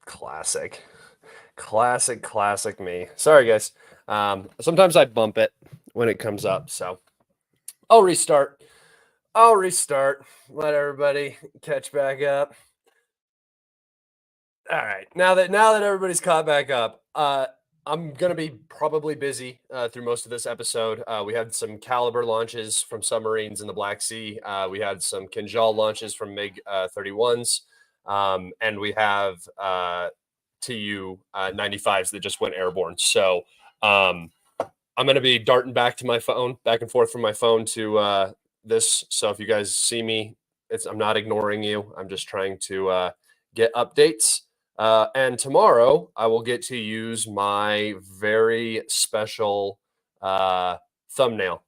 Classic. Classic me. Sorry, guys. Sometimes I bump it when it comes up, so I'll restart. Let everybody catch back up. All right. Now that everybody's caught back up, I'm gonna be probably busy through most of this episode. We had some caliber launches from submarines in the Black Sea. We had some Kinjal launches from MiG 31s, and we have Tu 95s that just went airborne. So I'm gonna be darting back to my phone, back and forth from my phone to this. So if you guys see me, I'm not ignoring you. I'm just trying to get updates. And tomorrow I will get to use my very special thumbnail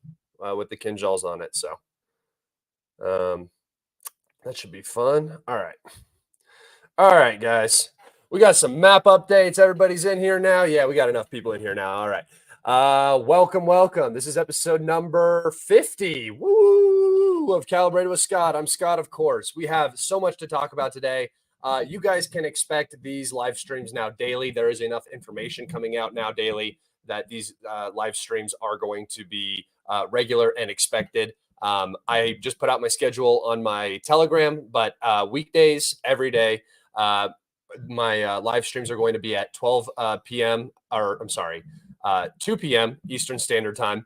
with the Kinjals on it. So that should be fun. All right, guys. We got some map updates. Everybody's in here now. Yeah, we got enough people in here now. All right. Welcome. This is episode number 50. Woo! Of Calibrated with Scott. I'm Scott, of course. We have so much to talk about today. You guys can expect these live streams now daily. There is enough information coming out now daily that these live streams are going to be regular and expected. I just put out my schedule on my Telegram, but weekdays, every day, my live streams are going to be at 12 p.m. or I'm sorry, 2 p.m. Eastern Standard Time.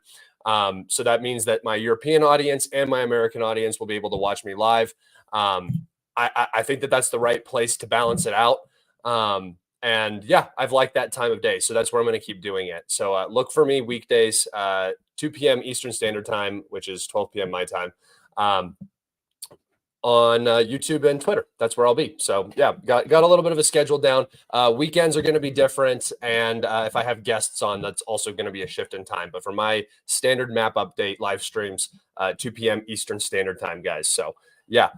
So that means that my European audience and my American audience will be able to watch me live. I think that that's the right place to balance it out. And yeah, I've liked that time of day. So that's where I'm going to keep doing it. So look for me weekdays, 2 p.m. Eastern Standard Time, which is 12 p.m. my time, on YouTube and Twitter. That's where I'll be. So yeah, got a little bit of a schedule down. Weekends are going to be different. And if I have guests on, that's also going to be a shift in time. But for my standard map update live streams, 2 p.m. Eastern Standard Time, guys. So yeah,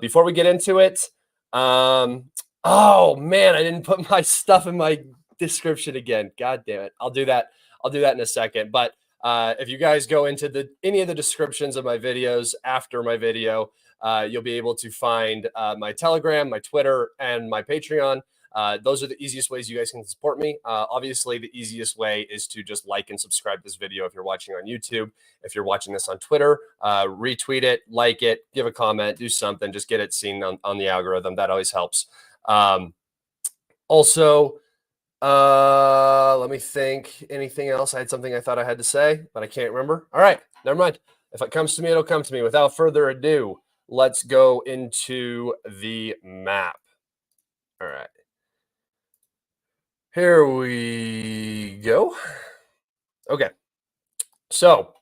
before we get into it, oh man, I didn't put my stuff in my description again. God damn it. I'll do that in a second. But if you guys go into any of the descriptions of my videos after my video, you'll be able to find my Telegram, my Twitter, and my Patreon. Those are the easiest ways you guys can support me. Obviously, the easiest way is to just like and subscribe this video if you're watching on YouTube. If you're watching this on Twitter, retweet it, like it, give a comment, do something. Just get it seen on the algorithm. That always helps. Also, let me think. Anything else? I had something I thought I had to say, but I can't remember. All right, never mind. If it comes to me, it'll come to me. Without further ado, let's go into the map. All right. Here we go. Okay. So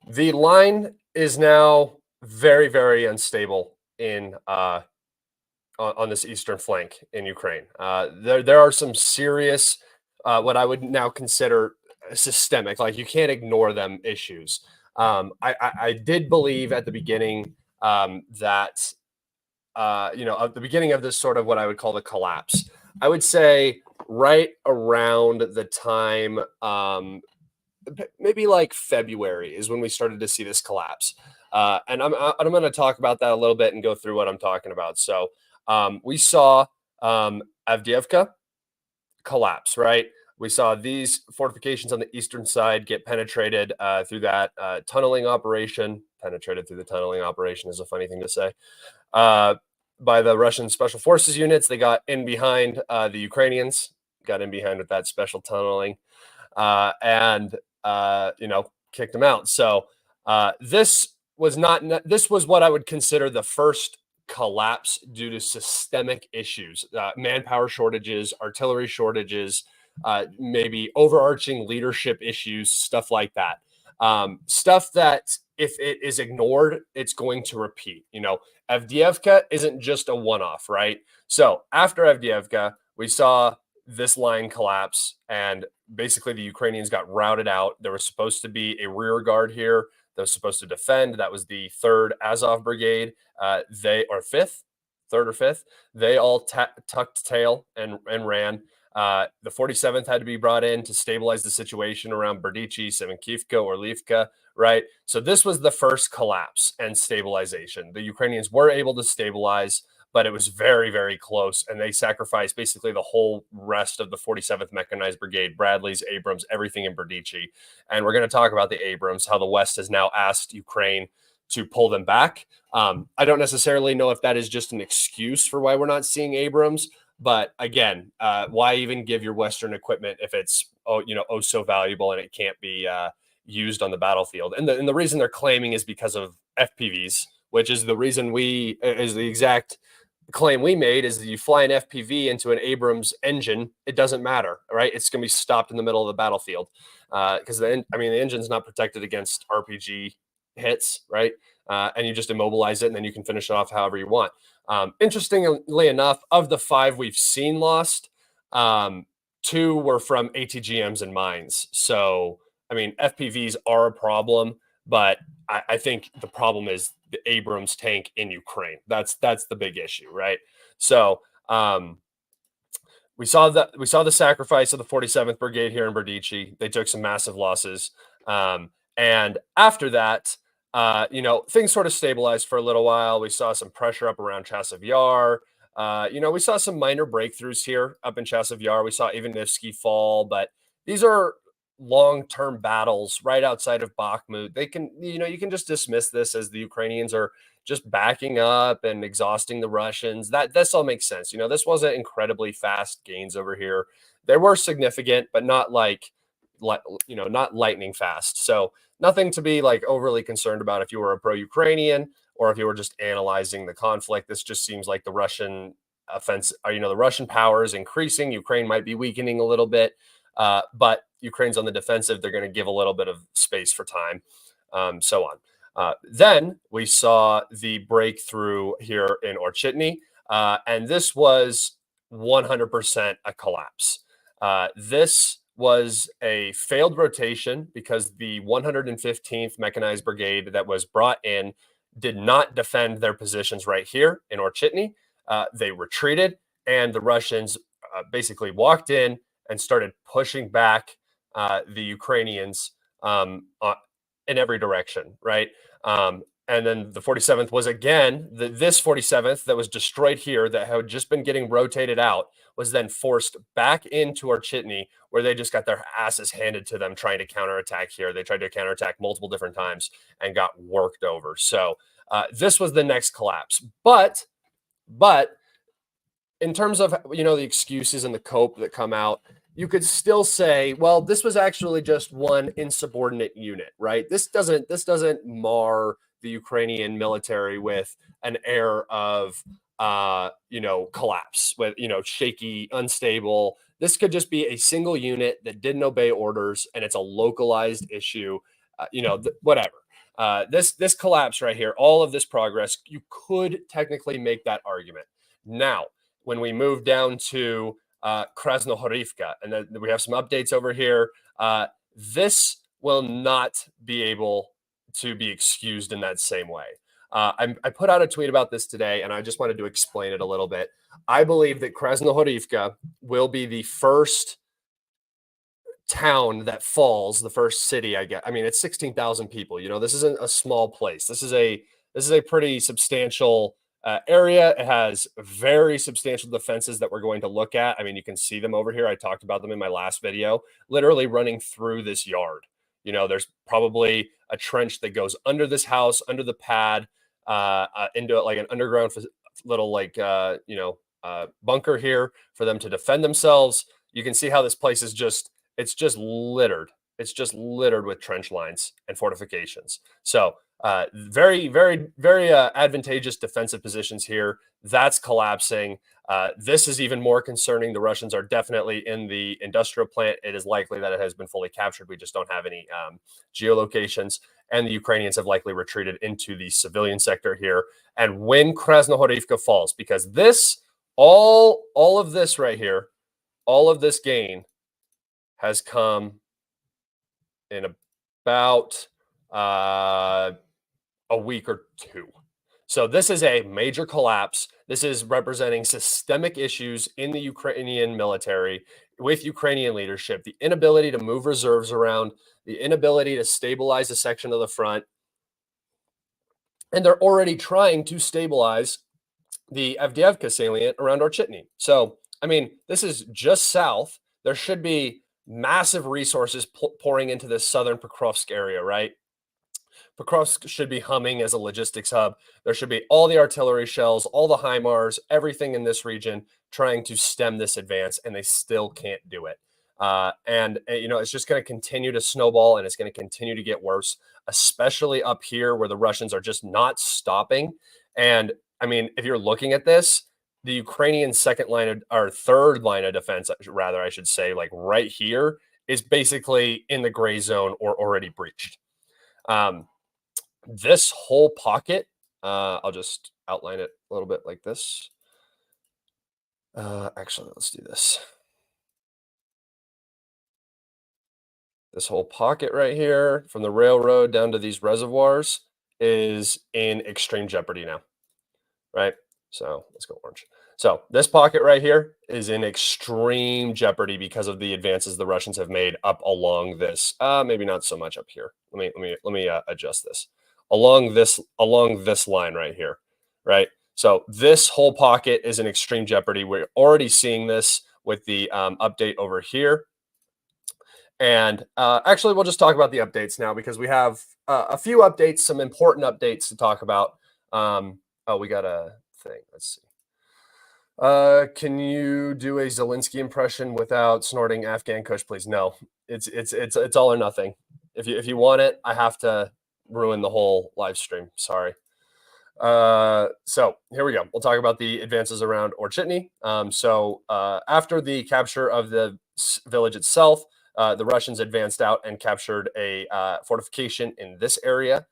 the line is now very, very unstable in on this eastern flank in Ukraine. There are some serious, what I would now consider systemic, like you can't ignore them, issues. I did believe at the beginning that, at the beginning of this sort of what I would call the collapse, I would say right around the time, maybe like February is when we started to see this collapse. And I'm going to talk about that a little bit and go through what I'm talking about. So we saw Avdiivka collapse, right? We saw these fortifications on the eastern side get penetrated through that tunneling operation. Penetrated through the tunneling operation is a funny thing to say. By the Russian special forces units. They got in behind the Ukrainians, got in behind with that special tunneling, and kicked them out. So this was what I would consider the first collapse due to systemic issues, manpower shortages, artillery shortages, maybe overarching leadership issues, stuff like that. Stuff that if it is ignored, it's going to repeat. Avdiivka isn't just a one-off, right? So after Avdiivka, we saw this line collapse, and basically the Ukrainians got routed out. There was supposed to be a rear guard here that was supposed to defend. That was the 3rd Azov Brigade. Third or fifth. They all tucked tail and ran. The 47th had to be brought in to stabilize the situation around Berdichi, Sevenkivka, Orlivka, right? So this was the first collapse and stabilization. The Ukrainians were able to stabilize, but it was very, very close. And they sacrificed basically the whole rest of the 47th Mechanized Brigade, Bradley's, Abrams, everything in Berdichi. And we're going to talk about the Abrams, how the West has now asked Ukraine to pull them back. I don't necessarily know if that is just an excuse for why we're not seeing Abrams. But again, why even give your Western equipment if it's so valuable and it can't be used on the battlefield? And the reason they're claiming is because of FPVs, which is the reason is the exact claim we made, is that you fly an FPV into an Abrams engine, it doesn't matter, right? It's going to be stopped in the middle of the battlefield because the engine's not protected against RPG hits, right? And you just immobilize it, and then you can finish it off however you want. Interestingly enough, of the 5 we've seen lost, 2 were from ATGMs and mines. So, I mean, FPVs are a problem, but I think the problem is the Abrams tank in Ukraine. That's the big issue, right? So, we saw the sacrifice of the 47th Brigade here in Berdichi. They took some massive losses, and after that, things sort of stabilized for a little while. We saw some pressure up around Chasiv Yar. We saw some minor breakthroughs here up in Chasiv Yar. We saw Ivanivsky fall, but these are long-term battles right outside of Bakhmut. They can, you can just dismiss this as the Ukrainians are just backing up and exhausting the Russians. This all makes sense. This wasn't incredibly fast gains over here. They were significant, but not not lightning fast. So nothing to be like overly concerned about if you were a pro-Ukrainian or if you were just analyzing the conflict. This just seems like the Russian offense, the Russian power is increasing. Ukraine might be weakening a little bit, but Ukraine's on the defensive. They're going to give a little bit of space for time, so on. Then we saw the breakthrough here in Orchitny, and this was 100% a collapse. This was a failed rotation because the 115th Mechanized Brigade that was brought in did not defend their positions right here in Orchitny. They retreated, and the Russians basically walked in and started pushing back the Ukrainians in every direction, right? And then the 47th was again, this 47th that was destroyed here that had just been getting rotated out was then forced back into Orchitny, where they just got their asses handed to them trying to counterattack here. They tried to counterattack multiple different times and got worked over. So this was the next collapse. But in terms of, the excuses and the cope that come out, you could still say, well, this was actually just one insubordinate unit, right? This doesn't mar the Ukrainian military with an air of, collapse, with, shaky, unstable. This could just be a single unit that didn't obey orders, and it's a localized issue, whatever. This collapse right here, all of this progress, you could technically make that argument. Now, when we move down to Krasnohorivka, and then we have some updates over here, this will not be able to be excused in that same way. I put out a tweet about this today, and I just wanted to explain it a little bit. I believe that Krasnohorivka will be the first town that falls, the first city. I mean, it's 16,000 people. This isn't a small place. This is a pretty substantial area. It has very substantial defenses that we're going to look at. I mean, you can see them over here. I talked about them in my last video, literally running through this yard. There's probably a trench that goes under this house, under the pad, into like an underground little bunker here for them to defend themselves. You can see how this place is it's just littered. It's just littered with trench lines and fortifications. So very, very, very advantageous defensive positions here. That's collapsing. This is even more concerning. The Russians are definitely in the industrial plant. It is likely that it has been fully captured. We just don't have any geolocations. And the Ukrainians have likely retreated into the civilian sector here. And when Krasnohorivka falls, because all of this right here, all of this gain has come in about a week or two. So this is a major collapse. This is representing systemic issues in the Ukrainian military with Ukrainian leadership, the inability to move reserves around, the inability to stabilize a section of the front. And they're already trying to stabilize the Avdiivka salient around Orchitny. So, I mean, this is just south. There should be massive resources pouring into this southern Pokrovsk area, right? Pokrovsk should be humming as a logistics hub. There should be all the artillery shells, all the HIMARS, everything in this region trying to stem this advance, and they still can't do it. It's just going to continue to snowball, and it's going to continue to get worse, especially up here where the Russians are just not stopping. And I mean, if you're looking at this, the Ukrainian second line of, or third line of defense, rather, I should say, like right here, is basically in the gray zone or already breached. This whole pocket, I'll just outline it a little bit like this. Actually, let's do this. This whole pocket right here from the railroad down to these reservoirs is in extreme jeopardy now, right? So let's go orange. So this pocket right here is in extreme jeopardy because of the advances the Russians have made up along this. Maybe not so much up here. Let me adjust this along this line right here, right? So this whole pocket is in extreme jeopardy. We're already seeing this with the update over here. And actually, we'll just talk about the updates now because we have a few updates, some important updates to talk about. We got a thing. Let's see. Can you do a Zelensky impression without snorting Afghan Kush, please? No, it's all or nothing. If you want it, I have to ruin the whole live stream. Sorry. So here we go. We'll talk about the advances around Orchitny. After the capture of the village itself, the Russians advanced out and captured a fortification in this area.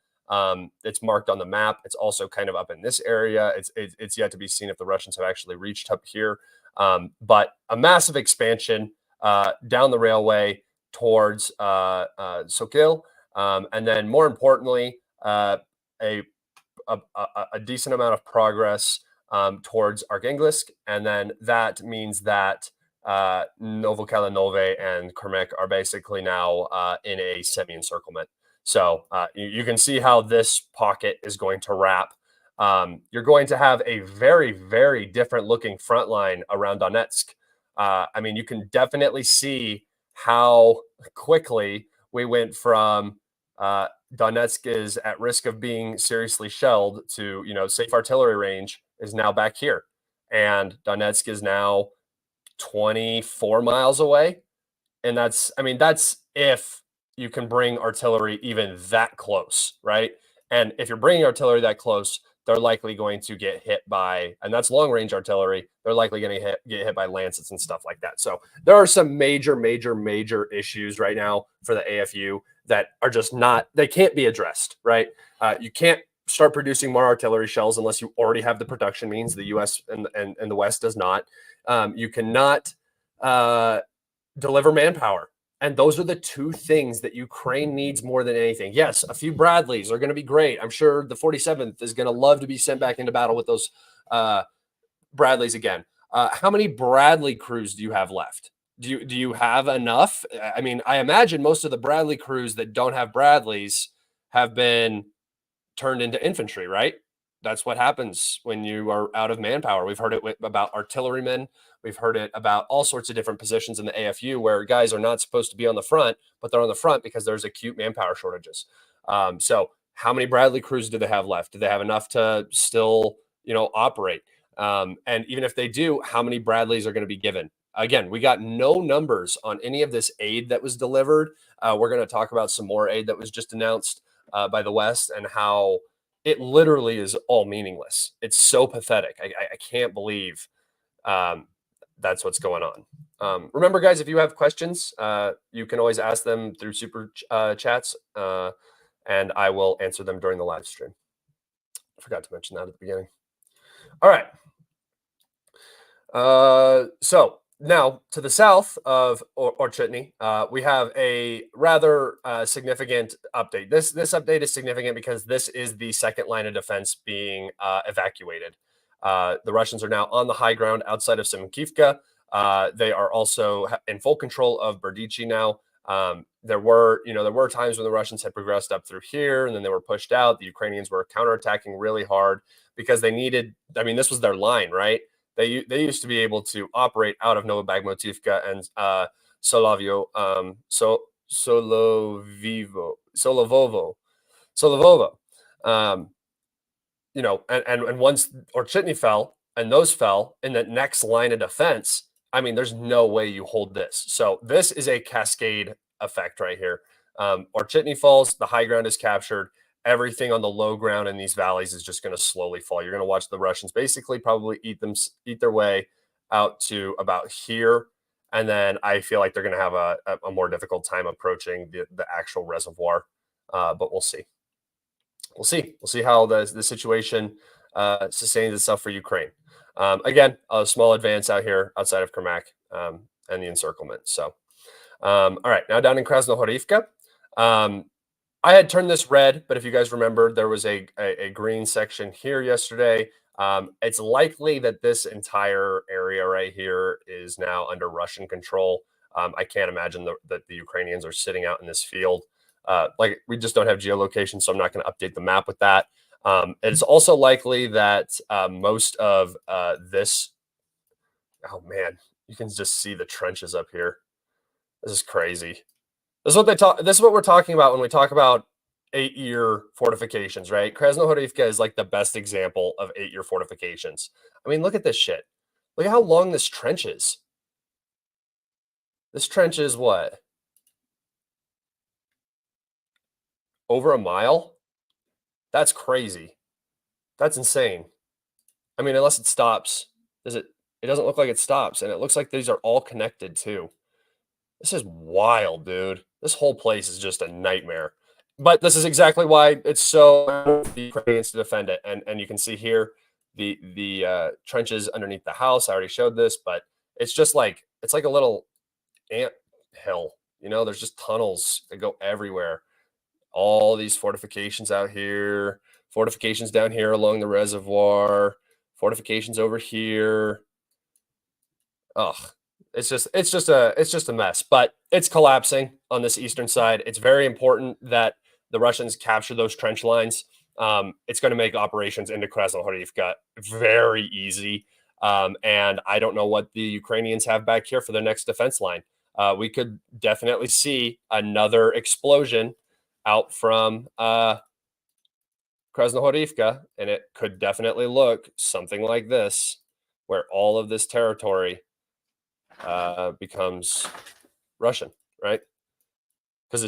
It's marked on the map. It's also kind of up in this area. It's yet to be seen if the Russians have actually reached up here. But a massive expansion down the railway towards Sokil, and then more importantly, a decent amount of progress towards Arkhangelsk, and then that means that Novokalinove and Kermek are basically now in a semi-encirclement. So you can see how this pocket is going to wrap. You're going to have a very, very different looking front line around Donetsk. I mean, you can definitely see how quickly we went from Donetsk is at risk of being seriously shelled to, safe artillery range is now back here. And Donetsk is now 24 miles away. And that's if you can bring artillery even that close, right? And if you're bringing artillery that close, they're likely going to get hit by, and that's long range artillery, they're likely going to get hit by lancets and stuff like that. So there are some major, major, major issues right now for the AFU that are just they can't be addressed, right? You can't start producing more artillery shells unless you already have the production means. The US and the West does not. You cannot deliver manpower. And those are the two things that Ukraine needs more than anything. Yes, a few Bradleys are going to be great. I'm sure the 47th is going to love to be sent back into battle with those Bradleys again. How many Bradley crews do you have left? Do you have enough? I mean, I imagine most of the Bradley crews that don't have Bradleys have been turned into infantry, right? That's what happens when you are out of manpower. We've heard it about artillerymen. We've heard it about all sorts of different positions in the AFU where guys are not supposed to be on the front, but they're on the front because there's acute manpower shortages. So how many Bradley crews do they have left? Do they have enough to still, operate? And even if they do, how many Bradleys are going to be given? Again, we got no numbers on any of this aid that was delivered. We're going to talk about some more aid that was just announced by the West and how it literally is all meaningless. It's so pathetic. I can't believe that's what's going on. Remember, guys, if you have questions, you can always ask them through super chats, and I will answer them during the live stream. I forgot to mention that at the beginning. All right. So now to the south of Orchitny, we have a rather significant update. This update is significant because this is the second line of defense being evacuated. The Russians are now on the high ground outside of Simonkiivka. They are also in full control of Berdichi now. There were times when the Russians had progressed up through here and then they were pushed out. The Ukrainians were counterattacking really hard because they needed. I mean, this was their line, right? They used to be able to operate out of Novobagmotivka and Solovio, Solovovo. Um, and once Orchitny fell and those fell in the next line of defense, I mean, there's no way you hold this. So this is a cascade effect right here. Orchitny falls, the high ground is captured. Everything on the low ground in these valleys is just going to slowly fall. You're going to watch the Russians basically probably eat their way out to about here, and then I feel like they're going to have a more difficult time approaching the actual reservoir. But we'll see. We'll see how the situation sustains itself for Ukraine. Again, a small advance out here outside of Kermak and the encirclement. So, all right, now down in Krasnohorivka. I had turned this red, but if you guys remember, there was a green section here yesterday. It's likely that this entire area right here is now under Russian control. I can't imagine that the Ukrainians are sitting out in this field. Like we just don't have geolocation, so I'm not going to update the map with that. It's also likely that most of this. Oh man, you can just see the trenches up here. This is crazy. This is what they talk. This is what we're talking about when we talk about 8-year fortifications, right? Krasnohorivka is like the best example of 8-year fortifications. I mean, look at this shit. Look at how long this trench is. This trench is what? Over a mile? That's crazy. That's insane. I mean, unless it stops. Does it? It doesn't look like it stops, and it looks like these are all connected too. This is wild, dude. This whole place is just a nightmare. But this is exactly why it's so the Ukrainians to defend it. And you can see here the trenches underneath the house. I already showed this, but it's just like it's like a little ant hill. There's just tunnels that go everywhere. All these fortifications out here, fortifications down here along the reservoir, fortifications over here. Ugh, it's just a mess, but it's collapsing on this eastern side. It's very important that the Russians capture those trench lines. It's going to make operations into Krasnohorivka very easy. And I don't know what the Ukrainians have back here for their next defense line. We could definitely see another explosion out from Krasnohorivka, and it could definitely look something like this, where all of this territory becomes Russian, right? Because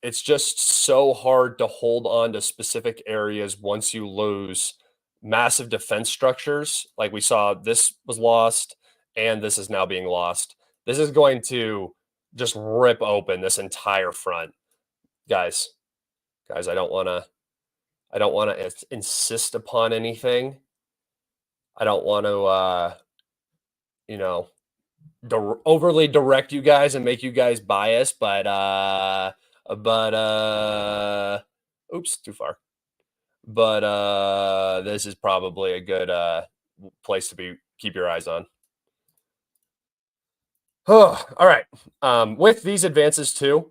it's just so hard to hold on to specific areas once you lose massive defense structures. Like we saw, this was lost, and this is now being lost. This is going to just rip open this entire front, guys. Guys, I don't want to insist upon anything. I don't want to, overly direct you guys and make you guys biased, but oops, too far. But this is probably a good place to keep your eyes on. Oh, all right. With these advances too,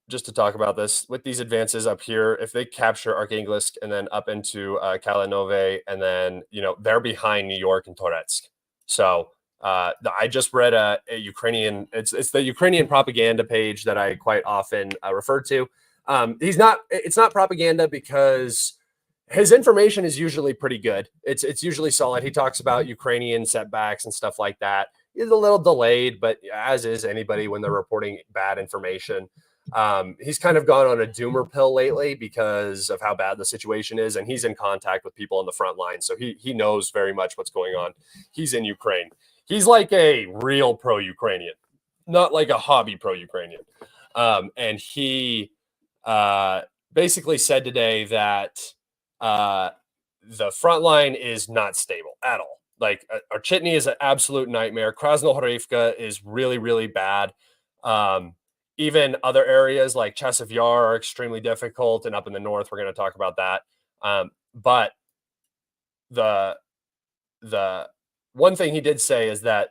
just to talk about this, with these advances up here, if they capture Arkhangelsk and then up into Kalinove, and then they're behind New York and Donetsk. So I just read a Ukrainian. It's the Ukrainian propaganda page that I quite often refer to. It's not propaganda because his information is usually pretty good. It's usually solid. He talks about Ukrainian setbacks and stuff like that. He's a little delayed, but as is anybody when they're reporting bad information. He's kind of gone on a doomer pill lately because of how bad the situation is, and he's in contact with people on the front line, so he knows very much what's going on. He's in Ukraine. He's like a real pro-Ukrainian, not like a hobby pro-Ukrainian. And he basically said today that the front line is not stable at all. Like Orchitny is an absolute nightmare. Krasnohorivka is really, really bad. Even other areas like Chasiv Yar are extremely difficult, and up in the north, we're going to talk about that. But the one thing he did say is that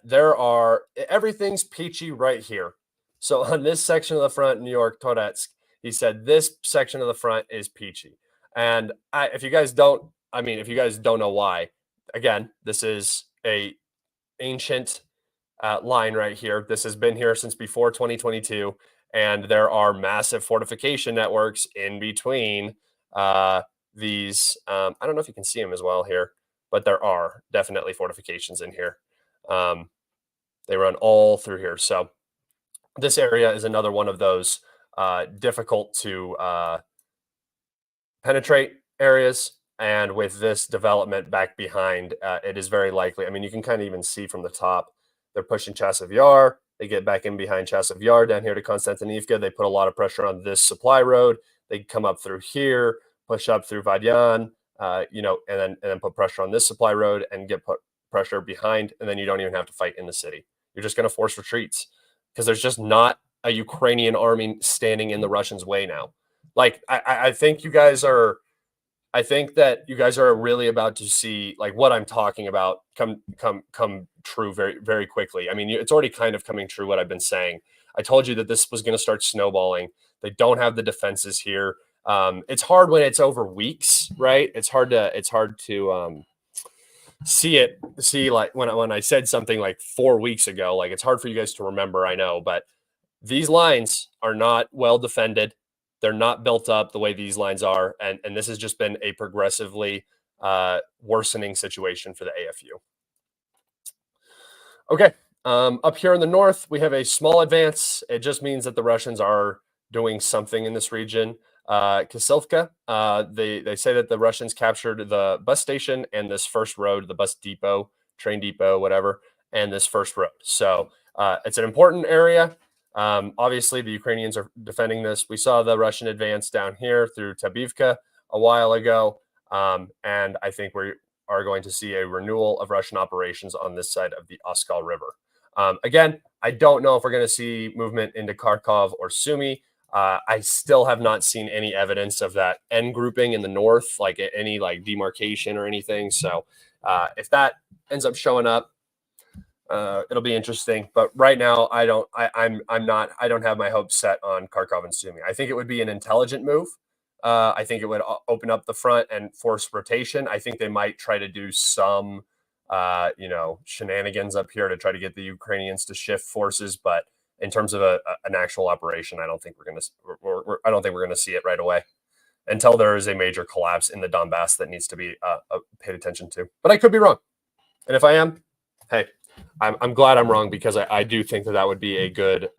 everything's peachy right here. So on this section of the front, New York, Donetsk, he said this section of the front is peachy. And if you guys don't, if you guys don't know why, again, this is a ancient line right here. This has been here since before 2022, and there are massive fortification networks in between these. I don't know if you can see them as well here, but there are definitely fortifications in here. They run all through here. So this area is another one of those difficult to penetrate areas. And with this development back behind, it is very likely. I mean, you can kind of even see from the top, they're pushing Chasiv Yar. They get back in behind Chasiv Yar down here to Konstantinivka. They put a lot of pressure on this supply road. They come up through here, push up through Vadyan, and then put pressure on this supply road and get put pressure behind. And then you don't even have to fight in the city. You're just going to force retreats because there's just not a Ukrainian army standing in the Russians' way now. Like, I think you guys are. I think that you guys are really about to see like what I'm talking about come true very, very quickly. I mean, it's already kind of coming true what I've been saying. I told you that this was going to start snowballing. They don't have the defenses here. It's hard when it's over weeks, right? It's hard to see like when I said something like 4 weeks ago. Like it's hard for you guys to remember. I know, but these lines are not well defended. They're not built up the way these lines are. And this has just been a progressively worsening situation for the AFU. Okay. Up here in the north, we have a small advance. It just means that the Russians are doing something in this region. Kasilovka, they say that the Russians captured the bus station and this first road, the bus depot, train depot, whatever, and this first road. So it's an important area. Obviously, the Ukrainians are defending this. We saw the Russian advance down here through Tabivka a while ago, and I think we are going to see a renewal of Russian operations on this side of the Oskal River. Again, I don't know if we're going to see movement into Kharkov or Sumy. I still have not seen any evidence of that N grouping in the north, like any like demarcation or anything. So if that ends up showing up, it'll be interesting, but right now I don't have my hopes set on Kharkov and Sumy. I think it would be an intelligent move. I think it would open up the front and force rotation. I think they might try to do some, shenanigans up here to try to get the Ukrainians to shift forces. But in terms of an actual operation, I don't think we're going to see it right away until there is a major collapse in the Donbass that needs to be paid attention to. But I could be wrong, and if I am, hey. I'm glad I'm wrong because I do think that would be a good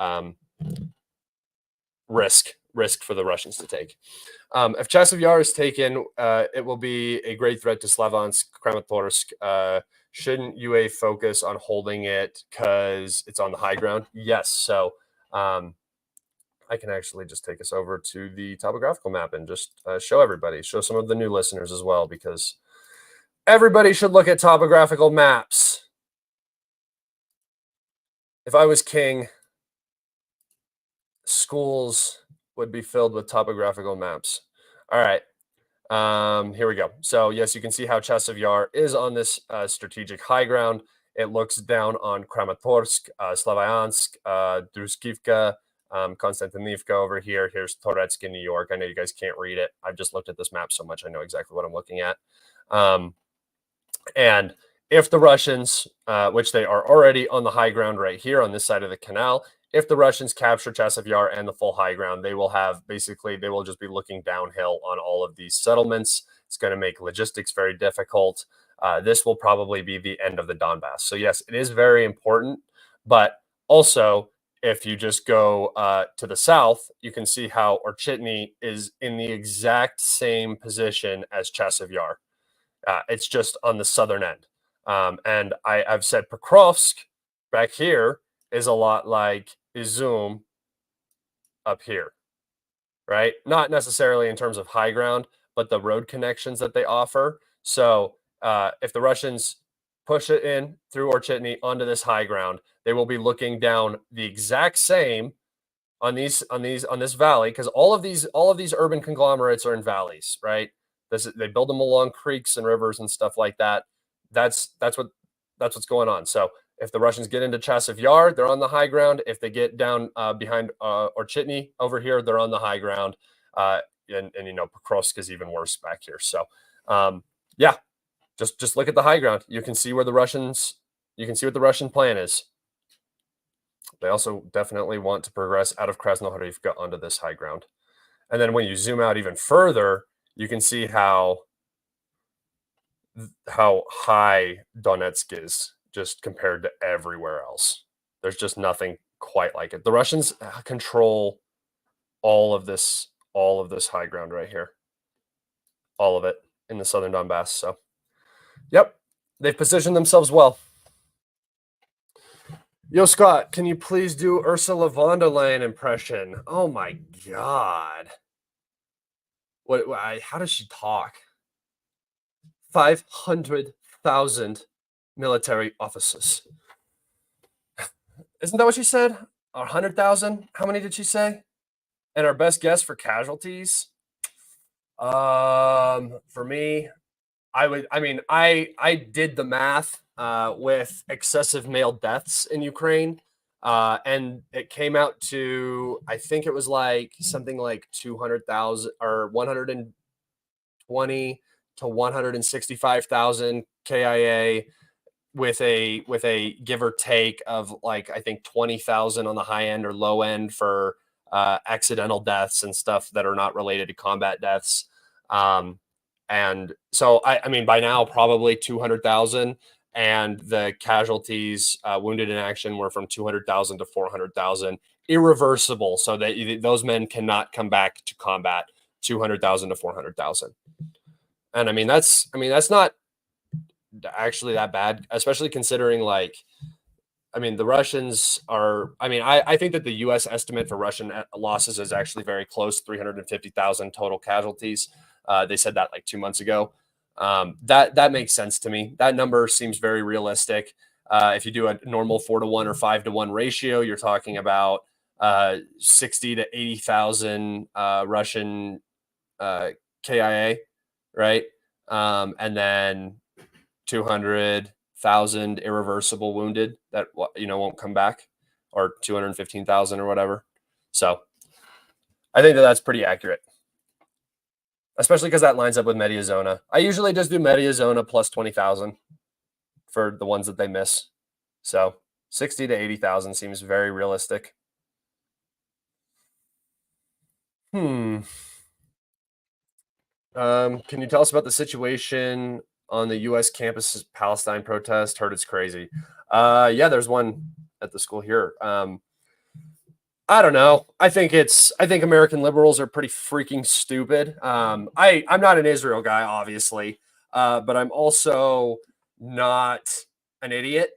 risk for the Russians to take. If Chasiv Yar is taken, it will be a great threat to Slavyansk, Kramatorsk. Shouldn't UA focus on holding it because it's on the high ground? Yes. So I can actually just take us over to the topographical map and just show some of the new listeners as well, because everybody should look at topographical maps. If I was king, schools would be filled with topographical maps. All right. Here we go. So yes, you can see how Chasiv Yar is on this strategic high ground. It looks down on Kramatorsk, Slavyansk, Druskivka, Konstantinivka over here. Here's Donetsk in New York. I know you guys can't read it. I've just looked at this map so much I know exactly what I'm looking at. And if the Russians, which they are already on the high ground right here on this side of the canal, if the Russians capture Chasiv Yar and the full high ground, they will just be looking downhill on all of these settlements. It's going to make logistics very difficult. This will probably be the end of the Donbass. So yes, it is very important. But also, if you just go to the south, you can see how Orchitny is in the exact same position as Chasiv Yar. It's just on the southern end. And I've said Pokrovsk back here is a lot like Izum up here, right? Not necessarily in terms of high ground, but the road connections that they offer. So if the Russians push it in through Orchitny onto this high ground, they will be looking down the exact same on this valley, because all of these urban conglomerates are in valleys, right? They build them along creeks and rivers and stuff like that. That's what's going on. So If the Russians get into Chasiv Yar, they're on the high ground. If they get down behind Orchitny over here, they're on the high ground. And Pokrovsk is even worse back here. So, yeah, just look at the high ground. You can see where the Russians. You can see what the Russian plan is. They also definitely want to progress out of Krasnohorivka onto this high ground. And then when you zoom out even further, you can see how high Donetsk is just compared to everywhere else. There's just nothing quite like it. The Russians control all of this high ground right here. All of it in the southern Donbass. So, yep, they've positioned themselves well. Yo, Scott, can you please do Ursula von der Leyen impression? Oh my God. How does she talk? 500,000 military officers. Isn't that what she said? 100,000? How many did she say? And our best guess for casualties? For me, I did the math with excessive male deaths in Ukraine. And it came out to, I think it was like something like 200,000 or 120 to 165,000 KIA with a give or take of like, I think 20,000 on the high end or low end for accidental deaths and stuff that are not related to combat deaths. And so, I mean, by now, probably 200,000. And the casualties wounded in action were from 200,000 to 400,000, irreversible. So that those men cannot come back to combat. 200,000 to 400,000. And I mean, that's not actually that bad, especially considering the Russians are, I think that the U.S. estimate for Russian losses is actually very close, 350,000 total casualties. They said that like 2 months ago. That makes sense to me. That number seems very realistic. If you do a normal 4-to-1 or 5-to-1 ratio, you're talking about 60 to 80,000 Russian KIA, right? And then 200,000 irreversible wounded that won't come back, or 215,000 or whatever. So I think that's pretty accurate, especially because that lines up with Mediazona. I usually just do Mediazona plus 20,000 for the ones that they miss. So 60 to 80,000 seems very realistic. Can you tell us about the situation on the U.S. campus Palestine protest? Heard it's crazy. Yeah, there's one at the school here. I don't know. I think American liberals are pretty freaking stupid. I'm not an Israel guy, obviously, but I'm also not an idiot.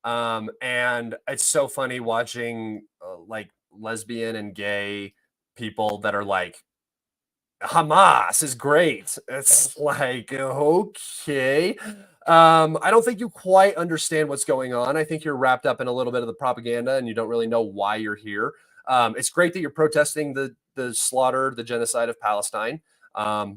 And it's so funny watching like lesbian and gay people that are like, Hamas is great. It's like, okay. I don't think you quite understand what's going on. I think you're wrapped up in a little bit of the propaganda and you don't really know why you're here. It's great that you're protesting the slaughter, the genocide of Palestine, or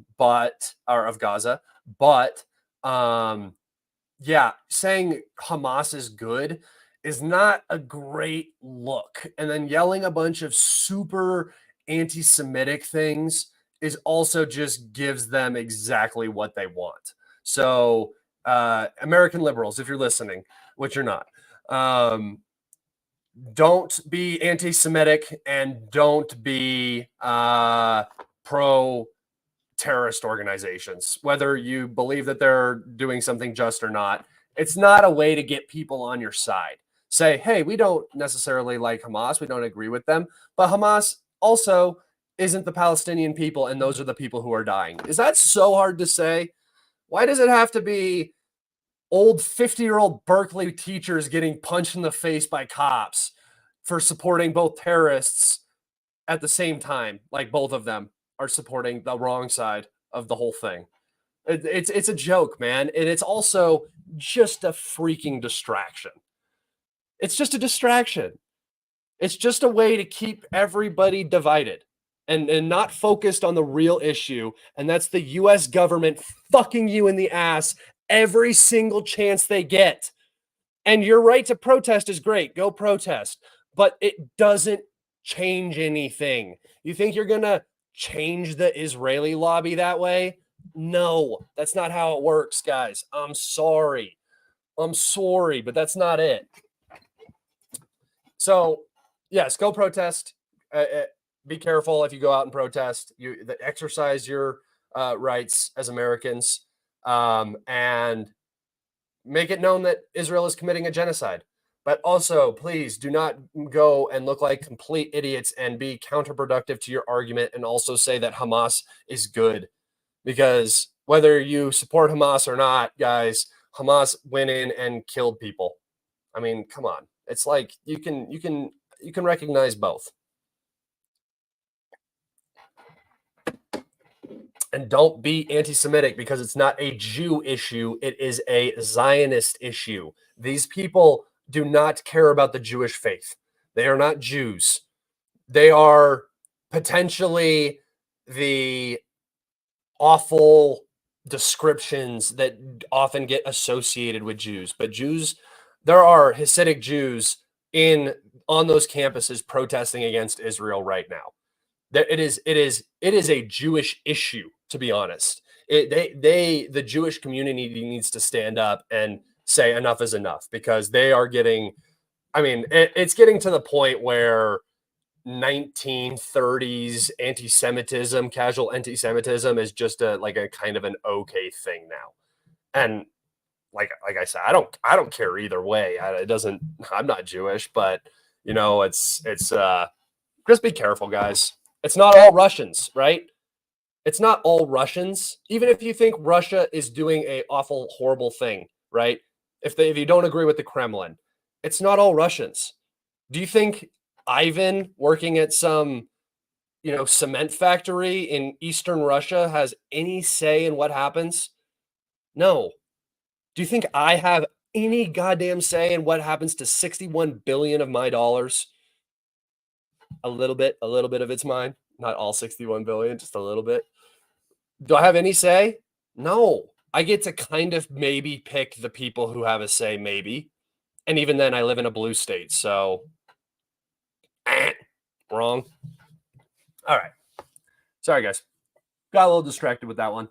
of Gaza. But yeah, saying Hamas is good is not a great look. And then yelling a bunch of super anti-Semitic things is also just gives them exactly what they want. So American liberals, if you're listening, which you're not, don't be anti-Semitic and don't be pro-terrorist organizations. Whether you believe that they're doing something just or not, it's not a way to get people on your side. Say, hey, we don't necessarily like Hamas. We don't agree with them. But Hamas also isn't the Palestinian people, and those are the people who are dying. Is that so hard to say? Why does it have to be old 50-year-old Berkeley teachers getting punched in the face by cops for supporting both terrorists at the same time? Like both of them are supporting the wrong side of the whole thing. It's a joke, man. And it's also just a freaking distraction. It's just a distraction. It's just a way to keep everybody divided and not focused on the real issue. And that's the U.S. government fucking you in the ass every single chance they get. And your right to protest is great. Go protest. But it doesn't change anything. You think you're going to change the Israeli lobby that way? No, that's not how it works, guys. I'm sorry, but that's not it. So, yes, go protest. Be careful if you go out and protest. You exercise your rights as Americans, and make it known that Israel is committing a genocide. But also, please do not go and look like complete idiots and be counterproductive to your argument and also say that Hamas is good. Because whether you support Hamas or not, guys, Hamas went in and killed people. I mean, come on. It's like you can recognize both. And don't be anti-Semitic because it's not a Jew issue. It is a Zionist issue. These people do not care about the Jewish faith. They are not Jews. They are potentially the awful descriptions that often get associated with Jews. But Jews, there are Hasidic Jews on those campuses protesting against Israel right now. It is a Jewish issue, to be honest. The Jewish community needs to stand up and say enough is enough, because they are getting, I mean, it's getting to the point where 1930s anti-Semitism, casual anti-Semitism, is just a kind of an okay thing now. And like I said, I don't care either way. I'm not Jewish, but it's just be careful, guys. It's not all Russians, right? It's not all Russians. Even if you think Russia is doing a awful, horrible thing, right? If you don't agree with the Kremlin, it's not all Russians. Do you think Ivan working at some, cement factory in Eastern Russia has any say in what happens? No. Do you think I have any goddamn say in what happens to 61 billion of my dollars? A little bit of it's mine. Not all 61 billion, just a little bit. Do I have any say? No. I get to kind of maybe pick the people who have a say, maybe. And even then, I live in a blue state, so wrong. All right. Sorry, guys. Got a little distracted with that one.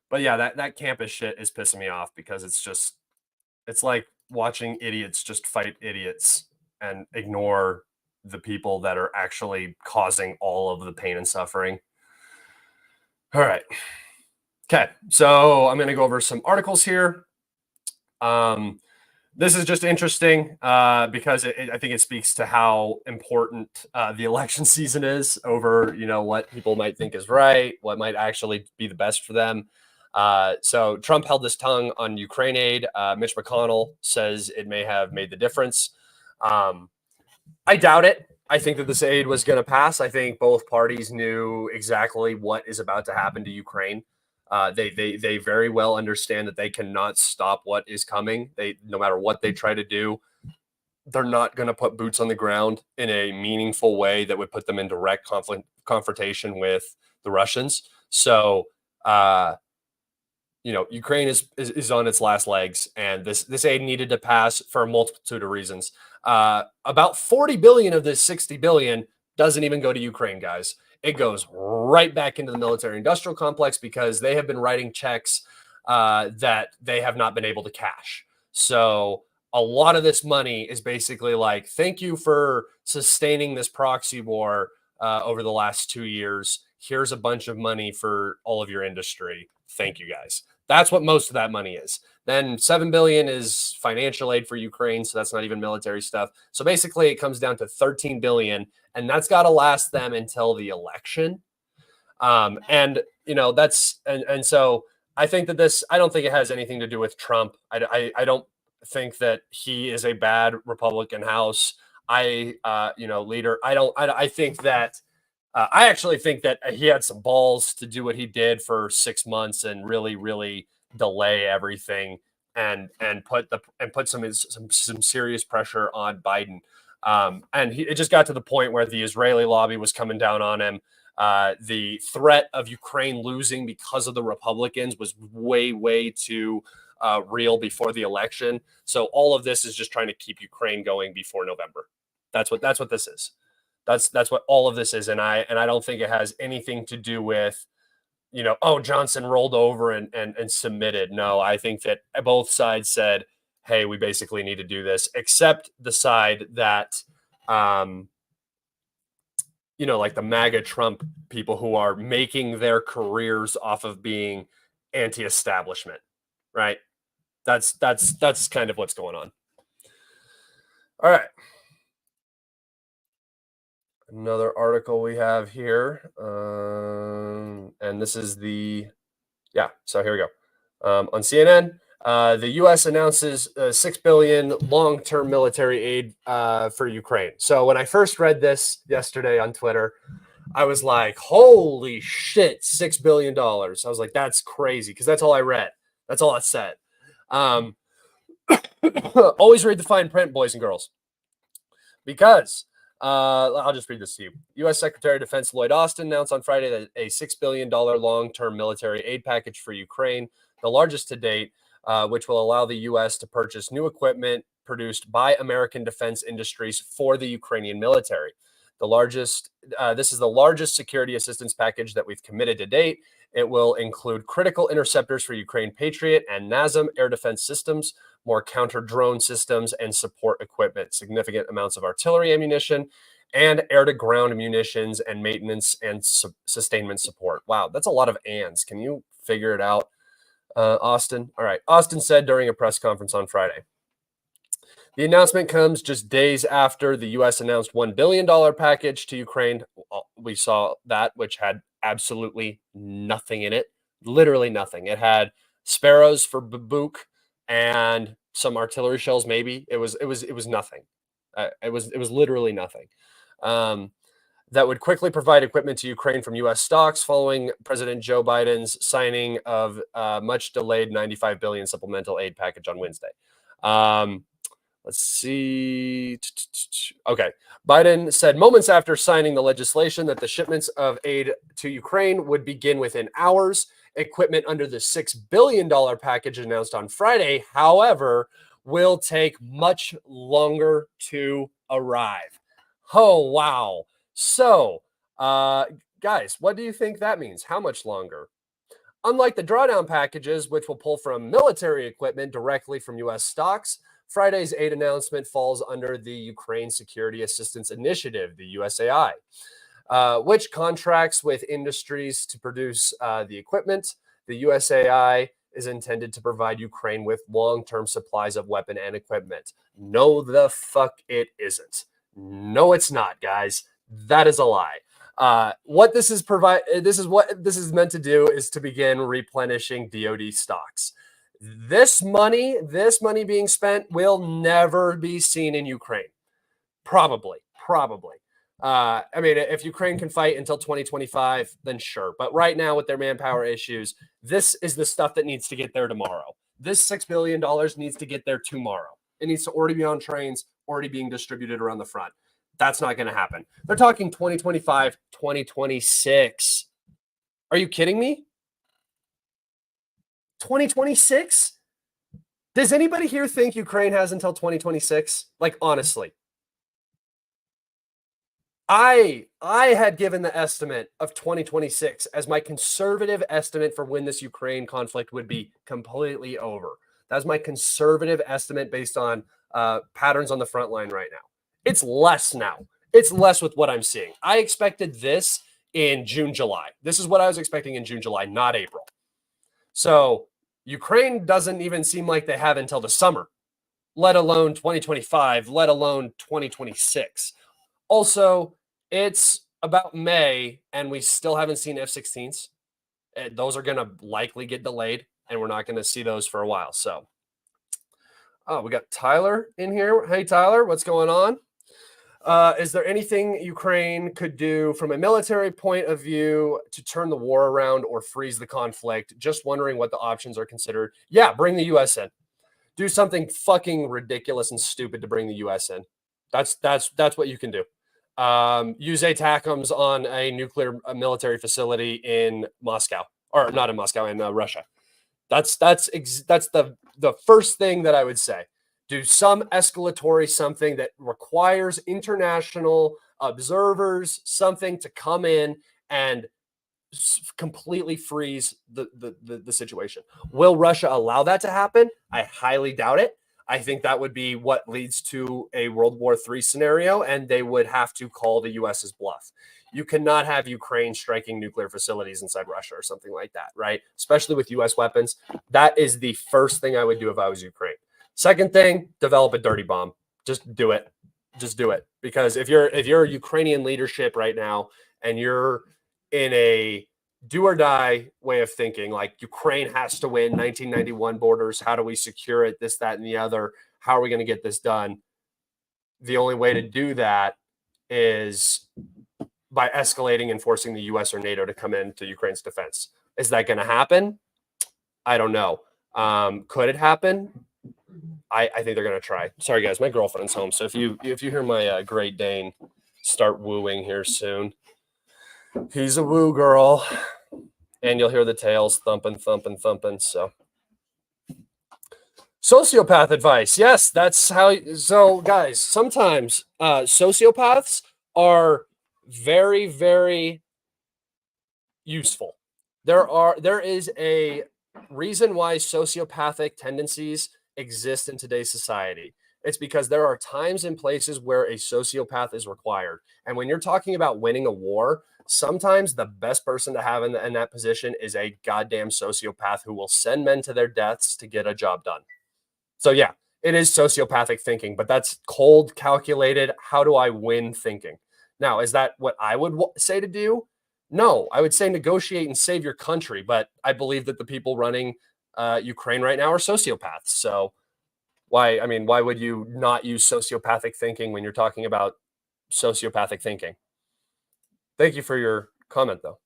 But yeah, that campus shit is pissing me off, because it's like watching idiots just fight idiots and ignore the people that are actually causing all of the pain and suffering. All right. Okay. So I'm going to go over some articles here. This is just interesting because I think it speaks to how important the election season is over, what people might think is right, what might actually be the best for them. So Trump held his tongue on Ukraine aid. Mitch McConnell says it may have made the difference. I doubt it. I think that this aid was going to pass. I think both parties knew exactly what is about to happen to Ukraine. They very well understand that they cannot stop what is coming. No matter what they try to do, they're not going to put boots on the ground in a meaningful way that would put them in direct confrontation with the Russians. So, Ukraine is on its last legs, and this aid needed to pass for a multitude of reasons. About 40 billion of this 60 billion doesn't even go to Ukraine, guys. It goes right back into the military industrial complex, because they have been writing checks that they have not been able to cash. So a lot of this money is basically like, thank you for sustaining this proxy war over the last 2 years. Here's a bunch of money for all of your industry. Thank you, guys. That's what most of that money is. Then 7 billion is financial aid for Ukraine, so that's not even military stuff. So basically it comes down to 13 billion, and that's got to last them until the election. So I think that I don't think it has anything to do with Trump. I don't think that he is a bad Republican House leader. I think that I actually think that he had some balls to do what he did for 6 months and really, really delay everything and put some serious pressure on Biden. And it just got to the point where the Israeli lobby was coming down on him. The threat of Ukraine losing because of the Republicans was way, way too real before the election. So all of this is just trying to keep Ukraine going before November. That's what this is. That's what all of this is, and I don't think it has anything to do with, oh, Johnson rolled over and submitted. No, I think that both sides said, hey, we basically need to do this, except the side that, like the MAGA Trump people who are making their careers off of being anti-establishment, right? That's kind of what's going on. All right. Another article we have here, and this is so here we go. On CNN, the U.S. announces $6 billion long-term military aid for Ukraine. So when I first read this yesterday on Twitter, I was like, holy shit, $6 billion. I was like, that's crazy, because that's all I read. That's all it said. Always read the fine print, boys and girls, because I'll just read this to you. U.S. Secretary of Defense Lloyd Austin announced on Friday that a $6 billion long-term military aid package for Ukraine, the largest to date, which will allow the U.S. to purchase new equipment produced by American defense industries for the Ukrainian military. This is the largest security assistance package that we've committed to date. It will include critical interceptors for Ukraine Patriot and NASAM air defense systems, more counter-drone systems and support equipment, significant amounts of artillery ammunition, and air-to-ground munitions and maintenance and sustainment support. Wow, that's a lot of ands. Can you figure it out, Austin? All right. Austin said during a press conference on Friday. The announcement comes just days after the U.S. announced $1 billion package to Ukraine. We saw that, which had absolutely nothing in it, literally nothing. It had sparrows for Babuk and some artillery shells, maybe. It was nothing. It was literally nothing. That would quickly provide equipment to Ukraine from U.S. stocks following President Joe Biden's signing of much delayed $95 billion supplemental aid package on Wednesday. Let's see. Okay. Biden said moments after signing the legislation that the shipments of aid to Ukraine would begin within hours. Equipment under the $6 billion package announced on Friday, however, will take much longer to arrive. Oh, wow. So, guys, what do you think that means? How much longer? Unlike the drawdown packages, which will pull from military equipment directly from U.S. stocks, Friday's aid announcement falls under the Ukraine Security Assistance Initiative, the USAI, which contracts with industries to produce the equipment. The USAI is intended to provide Ukraine with long-term supplies of weapon and equipment. No, the fuck it isn't. No, it's not, guys. That is a lie. What this is meant to do is to begin replenishing DoD stocks. This money being spent will never be seen in Ukraine. Probably. I mean, if Ukraine can fight until 2025, then sure. But right now, with their manpower issues, this is the stuff that needs to get there tomorrow. This $6 billion needs to get there tomorrow. It needs to already be on trains, already being distributed around the front. That's not going to happen. They're talking 2025, 2026. Are you kidding me? 2026? Does anybody here think Ukraine has until 2026? Like, honestly. I had given the estimate of 2026 as my conservative estimate for when this Ukraine conflict would be completely over. That's my conservative estimate based on patterns on the front line right now. It's less now. It's less with what I'm seeing. I expected this in June, July. This is what I was expecting in June, July, not April. So Ukraine doesn't even seem like they have until the summer, let alone 2025, let alone 2026. Also, it's about May, and we still haven't seen F-16s. Those are going to likely get delayed, and we're not going to see those for a while. So, we got Tyler in here. Hey, Tyler, what's going on? Is there anything Ukraine could do from a military point of view to turn the war around or freeze the conflict? Just wondering what the options are considered. Yeah, bring the U.S. in. Do something fucking ridiculous and stupid to bring the U.S. in. That's what you can do. Use ATACMS on a nuclear military facility in Moscow, or not in Moscow, in Russia. That's the the first thing that I would say, do some escalatory something that requires international observers, something to come in and completely freeze the situation. Will Russia allow that to happen? I highly doubt it. I think that would be what leads to a World War III scenario, and they would have to call the US's bluff. You cannot have Ukraine striking nuclear facilities inside Russia or something like that, right? Especially with US weapons. That is the first thing I would do if I was Ukraine. Second thing, develop a dirty bomb. Just do it. Just do it. Because if you're Ukrainian leadership right now and you're in a do or die way of thinking, like Ukraine has to win 1991 borders. How do we secure it? This, that, and the other. How are we going to get this done? The only way to do that is by escalating and forcing the US or NATO to come into Ukraine's defense. Is that going to happen? I don't know. Could it happen? I think they're going to try. Sorry, guys, my girlfriend's home. So if you hear my Great Dane start wooing here soon, he's a woo girl, and you'll hear the tails thumping, thumping, thumping. So, sociopath advice. Yes, that's how. So, guys, sometimes sociopaths are very, very useful. There is a reason why sociopathic tendencies exist in today's society. It's because there are times and places where a sociopath is required. And when you're talking about winning a war, sometimes the best person to have in that position is a goddamn sociopath who will send men to their deaths to get a job done. So yeah, it is sociopathic thinking, but that's cold, calculated, how do I win thinking. Now, is that what I would say to do? No, I would say negotiate and save your country, but I believe that the people running Ukraine right now are sociopaths. So why would you not use sociopathic thinking when you're talking about sociopathic thinking? Thank you for your comment, though.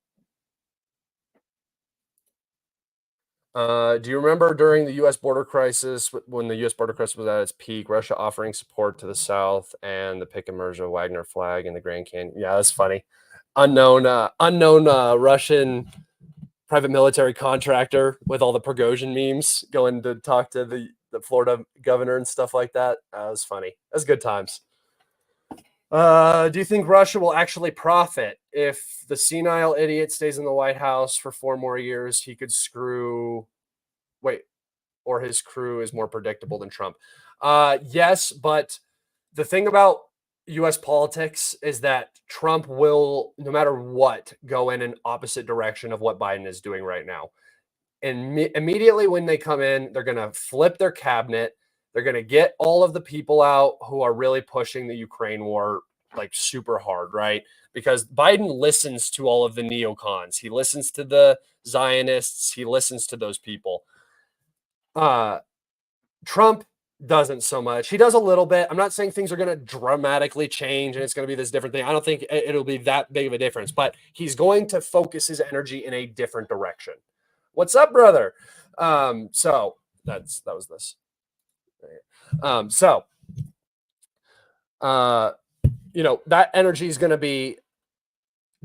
Do you remember during the U.S. border crisis, when the U.S. border crisis was at its peak, Russia offering support to the South and the Pick and Mersha Wagner flag in the Grand Canyon? Yeah, that's funny. Unknown Russian private military contractor with all the Prigozhin memes going to talk to the Florida governor and stuff like that. That was funny. That's good times. Do you think Russia will actually profit if the senile idiot stays in the White House for 4 more years? He could or his crew is more predictable than Trump. Yes, but the thing about US politics is that Trump will, no matter what, go in an opposite direction of what Biden is doing right now. And immediately when they come in, they're going to flip their cabinet. They're going to get all of the people out who are really pushing the Ukraine war like super hard, right? Because Biden listens to all of the neocons. He listens to the Zionists. He listens to those people. Trump doesn't so much. He does a little bit. I'm not saying things are going to dramatically change and it's going to be this different thing. I don't think it'll be that big of a difference, but he's going to focus his energy in a different direction. What's up, brother? So that was this. That energy is going to be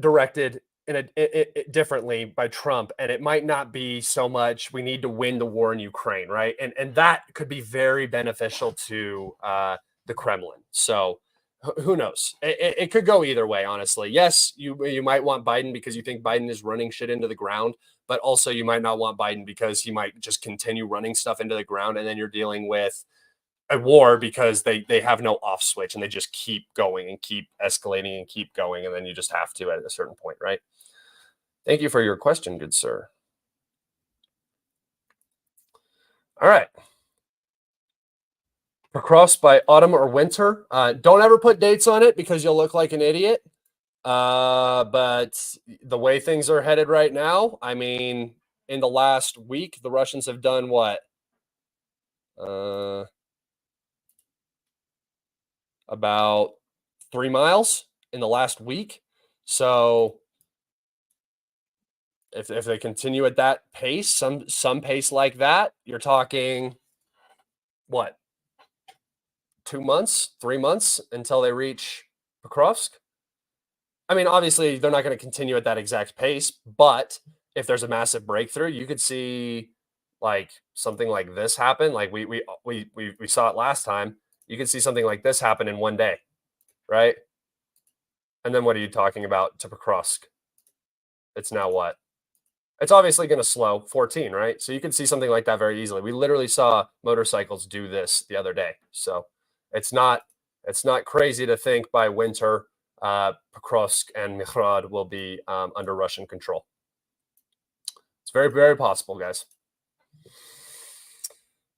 directed in differently by Trump, and it might not be so much we need to win the war in Ukraine, right? And that could be very beneficial to the Kremlin. So who knows? It could go either way, honestly. Yes, you might want Biden because you think Biden is running shit into the ground, but also you might not want Biden because he might just continue running stuff into the ground, and then you're dealing with a war because they have no off switch and they just keep going and keep escalating and keep going, and then you just have to at a certain point, right? Thank you for your question, good sir. All right. Across by autumn or winter. Don't ever put dates on it because you'll look like an idiot. But the way things are headed right now, I mean, in the last week, the Russians have done what? About 3 miles in the last week. So if they continue at that pace, some pace like that, you're talking what? 2 months, 3 months until they reach Pokrovsk. I mean, obviously they're not going to continue at that exact pace, but if there's a massive breakthrough, you could see like something like this happen, like we saw it last time, you can see something like this happen in one day, right? And then what are you talking about to Pokrovsk? It's now what? It's obviously going to slow 14, right? So you can see something like that very easily. We literally saw motorcycles do this the other day. So it's not it's not crazy to think by winter Pokrovsk and Mihrad will be under Russian control. It's very, very possible, guys.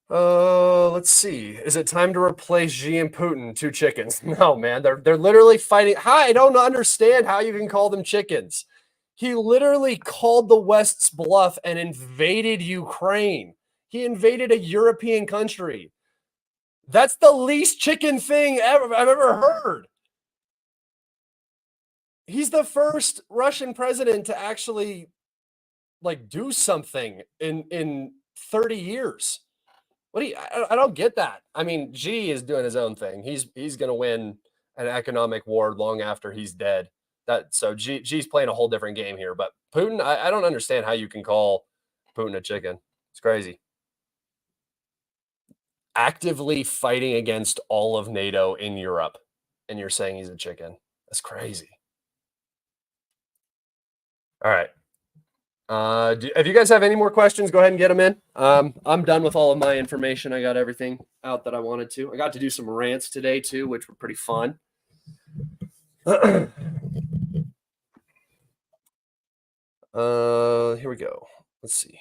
Let's see. Is it time to replace Xi and Putin? Two chickens. No, man. They're literally fighting. Hi, I don't understand how you can call them chickens. He literally called the West's bluff and invaded Ukraine. He invaded a European country. That's the least chicken thing I've ever heard. He's the first Russian president to actually like do something in 30 years. What do you? I don't get that. I mean, G is doing his own thing. He's going to win an economic war long after he's dead. That so G's playing a whole different game here. But Putin, I don't understand how you can call Putin a chicken. It's crazy. Actively fighting against all of NATO in Europe, and you're saying he's a chicken. That's crazy. All right. If you guys have any more questions, go ahead and get them in. I'm done with all of my information. I got everything out that I wanted to. I got to do some rants today too, which were pretty fun. Here we go. Let's see.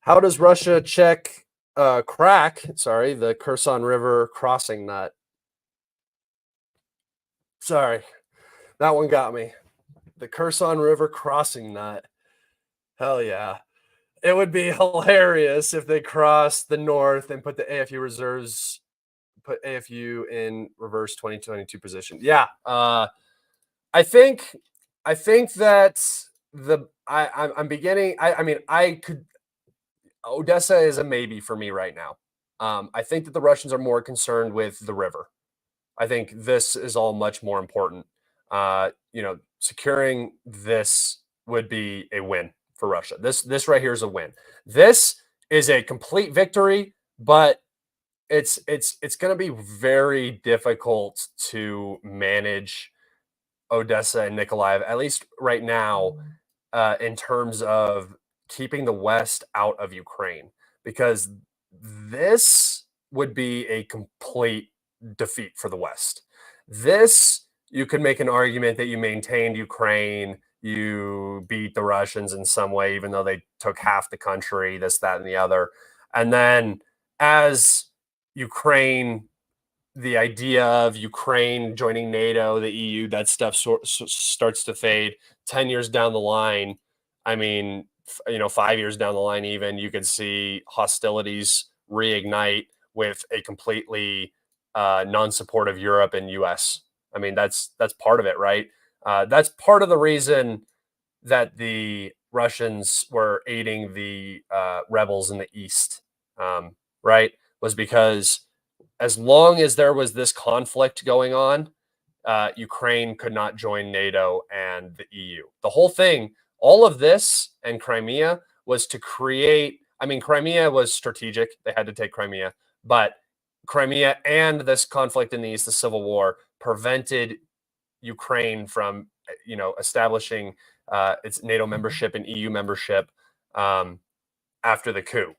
How does Russia crack the Kherson River crossing nut? Sorry, that one got me. The Kherson River crossing nut. Hell yeah. It would be hilarious if they crossed the north and put the AFU reserves, put AFU in reverse 2022 position. Yeah. I think that I'm beginning. I mean, I could Odessa is a maybe for me right now. I think that the Russians are more concerned with the river. I think this is all much more important. Securing this would be a win for Russia. This right here is a win. This is a complete victory, but it's going to be very difficult to manage Odessa and Nikolaev, at least right now, in terms of keeping the West out of Ukraine, because this would be a complete defeat for the West. This, you could make an argument that you maintained Ukraine, you beat the Russians in some way, even though they took half the country, this, that, and the other. And then as Ukraine, the idea of Ukraine joining NATO, the EU, that stuff starts to fade. 10 years down the line, I mean, 5 years down the line, even, you could see hostilities reignite with a completely non-supportive Europe and US. I mean, that's part of it, right? That's part of the reason that the Russians were aiding the rebels in the East, right? Was because as long as there was this conflict going on, Ukraine could not join NATO and the EU. The whole thing, all of this and Crimea was to create, I mean, Crimea was strategic. They had to take Crimea, but Crimea and this conflict in the East, the civil war, prevented Ukraine from, establishing its NATO membership and EU membership after the coup,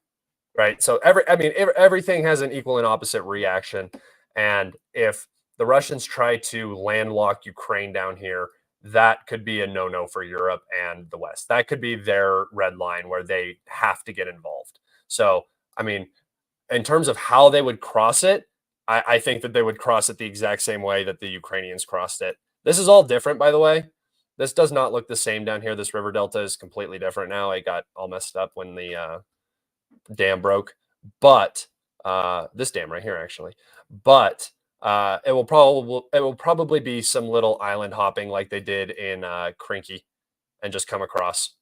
right? So everything has an equal and opposite reaction. And if the Russians try to landlock Ukraine down here, that could be a no-no for Europe and the West. That could be their red line where they have to get involved. So, I mean, in terms of how they would cross it, I think that they would cross it the exact same way that the Ukrainians crossed it. This is all different, by the way. This does not look the same down here. This river delta is completely different now. It got all messed up when the dam broke, but this dam right here actually, but it will probably be some little island hopping like they did in Krinky, and just come across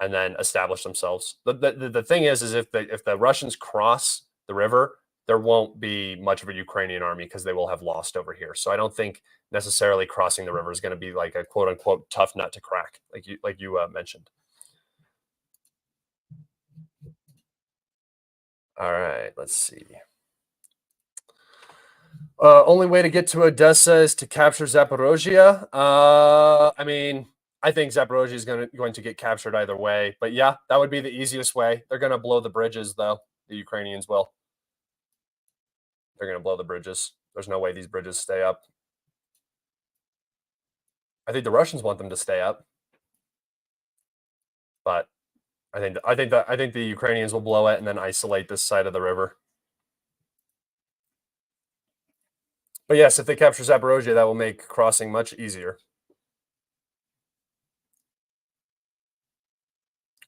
and then establish themselves. The thing is if the Russians cross the river, there won't be much of a Ukrainian army because they will have lost over here. So I don't think necessarily crossing the river is going to be like a quote unquote tough nut to crack, like you mentioned. All right, let's see. Only way to get to Odessa is to capture Zaporozhye. I mean, I think Zaporozhye is going to get captured either way. But yeah, that would be the easiest way. They're going to blow the bridges, though. The Ukrainians will. They're going to blow the bridges. There's no way these bridges stay up. I think the Russians want them to stay up, but I think the Ukrainians will blow it and then isolate this side of the river. But yes, if they capture Zaporozhye, that will make crossing much easier.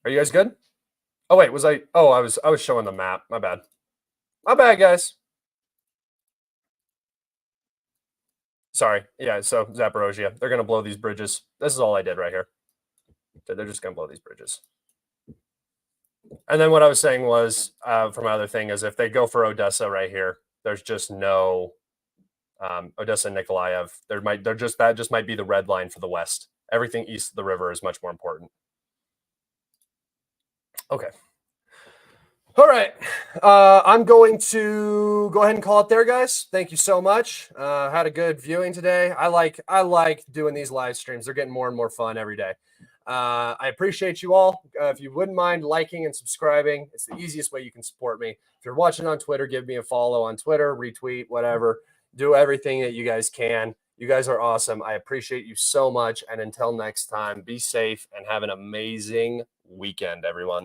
Are you guys good? Oh wait, was I? Oh, I was showing the map. My bad. My bad, guys. Sorry. Yeah. So Zaporozhye, they're gonna blow these bridges. This is all I did right here. They're just gonna blow these bridges. And then what I was saying was, for my other thing is, if they go for Odessa right here, there's just no Odessa and Nikolaev. That just might be the red line for the West. Everything east of the river is much more important. Okay. All right. I'm going to go ahead and call it there, guys. Thank you so much. Had a good viewing today. I like doing these live streams. They're getting more and more fun every day. I appreciate you all. If you wouldn't mind liking and subscribing, it's the easiest way you can support me. If you're watching on Twitter, give me a follow on Twitter, retweet, whatever. Do everything that you guys can. You guys are awesome. I appreciate you so much. And until next time, be safe and have an amazing weekend, everyone.